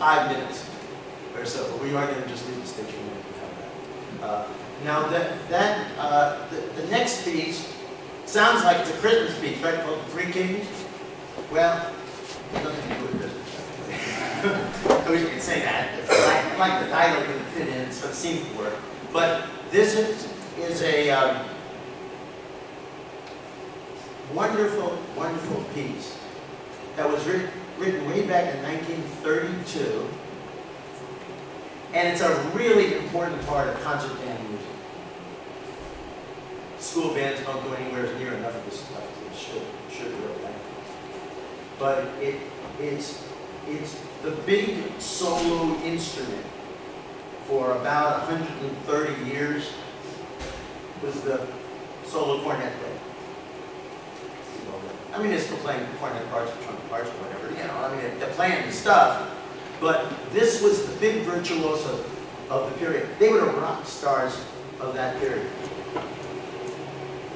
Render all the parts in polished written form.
5 minutes or so, but we are going to just leave the stage for a minute and come back. Now, the next piece sounds like it's a Christmas piece, right? Called The Three Kings. Well, it doesn't do with Christmas. We can say that. It's like the title can fit in, so it seems to work. But this is a wonderful, wonderful piece that was written way back in 1932. And it's a really important part of concert band music. School bands don't go anywhere near enough of this stuff as they should really. But it's the big solo instrument for about 130 years was the solo cornet player. I mean, they're still playing cornet parts or trumpet parts or whatever, you know, I mean, they're playing the stuff. But this was the big virtuoso of the period. They were the rock stars of that period.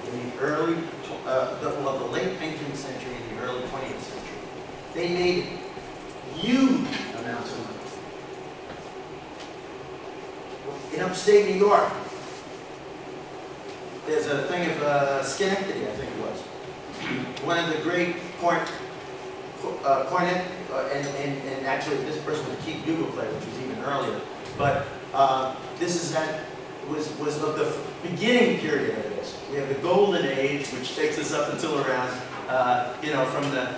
In the early, the late 19th century and the early 20th century. They made huge amounts of money. In upstate New York, there's a thing of Schenectady, I think it was. One of the great cornet, and actually this person was a key bugle player, which was even earlier. But this is was of the beginning period of this. We have the Golden Age, which takes us up until around, you know, from the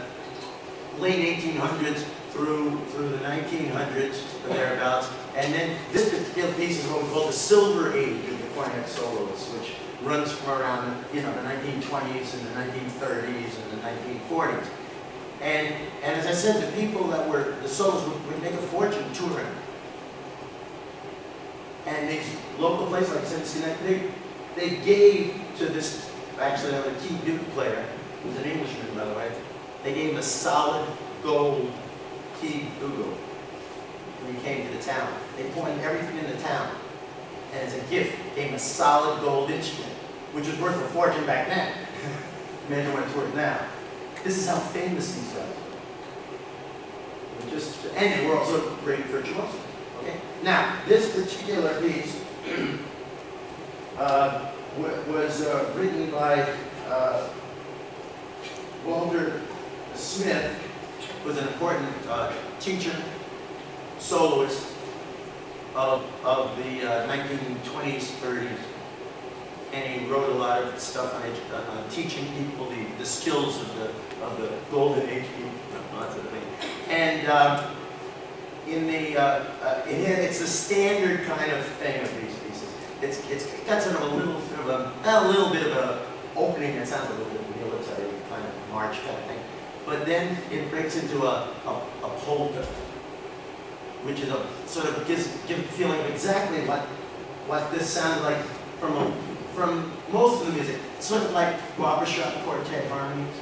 late 1800s through the 1900s or thereabouts. And then this particular piece is what we call the Silver Age of the cornet soloists, which runs from around, you know, the 1920s and the 1930s and the 1940s. And as I said, the people that were the soloists would make a fortune touring. And these local places, like I said, Schenectady, they gave to this, actually, a key bugle player, who's an Englishman, by the way, they gave him a solid gold key bugle when he came to the town. They pointed everything in the town, and as a gift, gave him a solid gold instrument, which was worth a fortune back then. Imagine what it's worth now. This is how famous these guys were. And they were also great virtuosos. Okay? Now, this particular piece was written by Walter Smith, who was an important teacher, soloist of the 1920s, 30s. And he wrote a lot of stuff on teaching people the skills of the Golden Age people, that sort of thing. And it's a standard kind of thing of these pieces. It's got sort of a little bit of a opening that sounds a little bit military, kind of march kind of thing. But then it breaks into a polka, which is sort of gives a feeling of exactly what this sounded like from most of the music. It's sort of like barbershop quartet harmonies.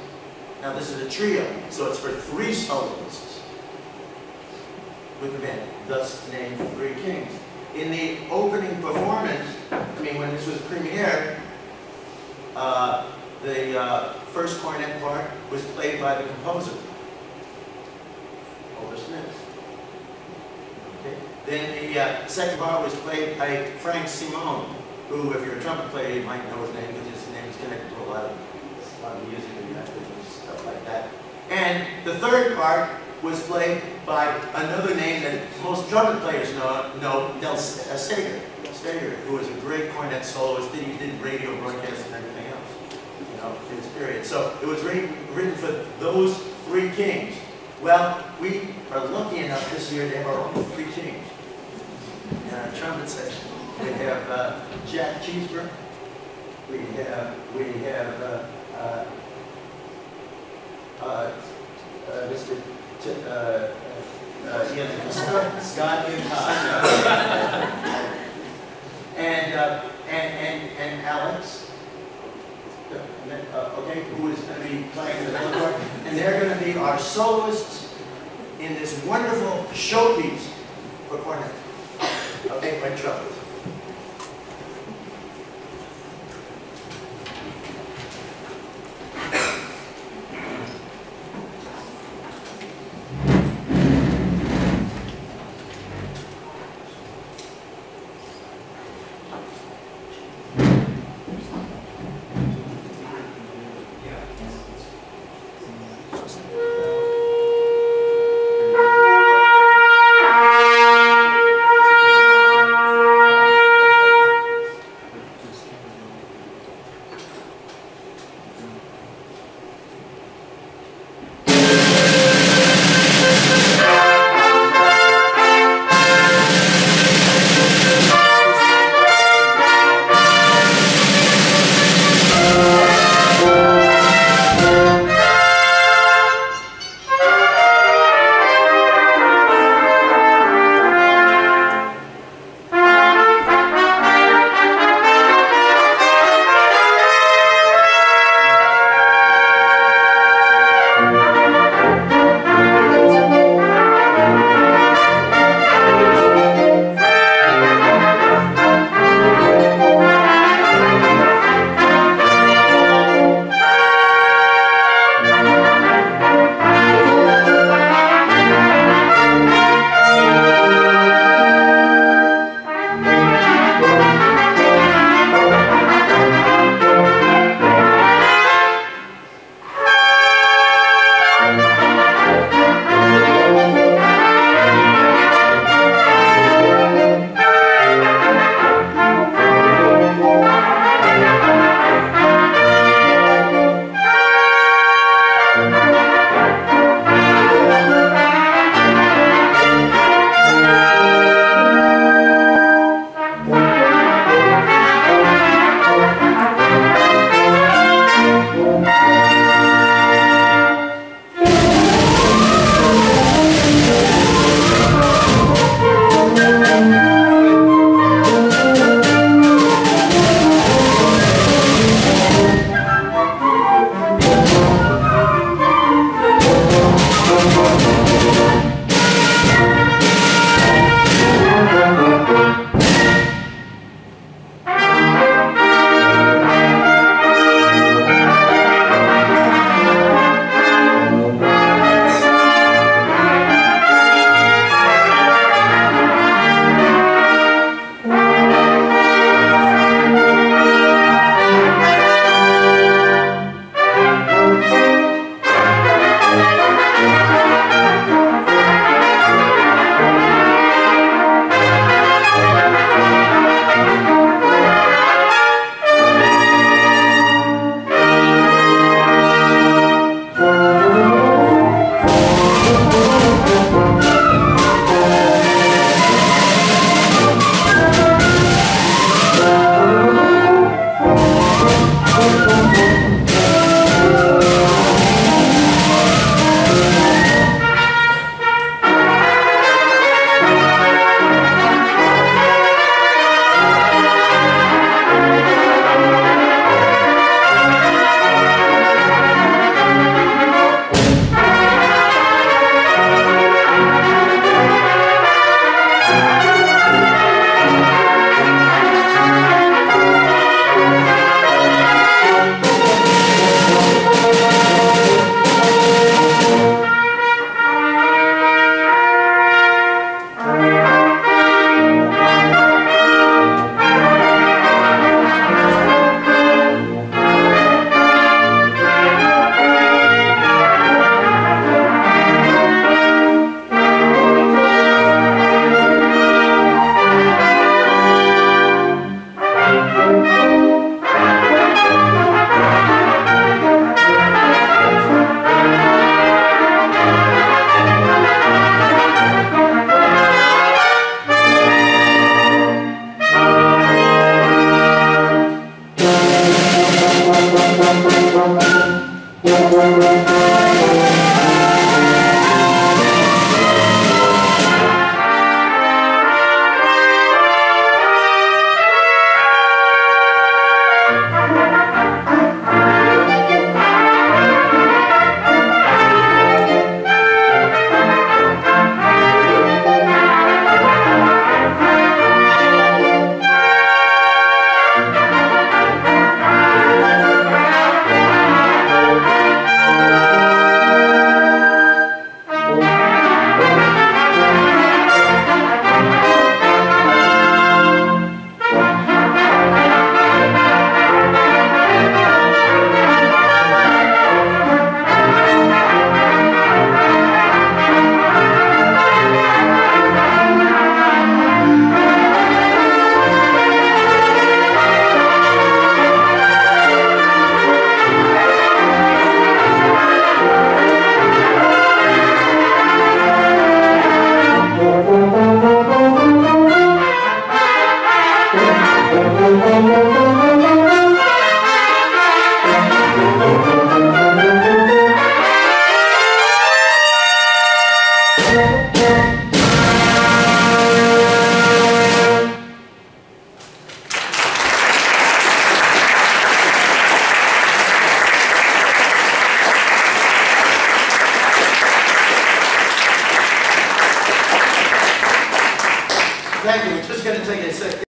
Now this is a trio, so it's for 3 soloists with the band, thus named Three Kings. In the opening performance, I mean when this was premiered, the first cornet part was played by the composer, Walter Smith. Okay. Then the second part was played by Frank Simone, who, if you're a trumpet player, you might know his name because his name is connected to a lot of music and methods and stuff like that. And the third part was played by another name that most trumpet players know, Steger, who was a great cornet soloist. He did radio broadcasts and everything else, you know, in his period. So it was written for those 3 kings. Well, we are lucky enough this year to have our own 3 kings in our trumpet section. We have Jack Chesebro. We have Mr. Iantosca, Scott and Alex. Okay, who is going to be playing the middle part, and they're going to be our soloists in this wonderful showpiece for cornet. Okay, by trumpet. Thank you. We're just going to take a second.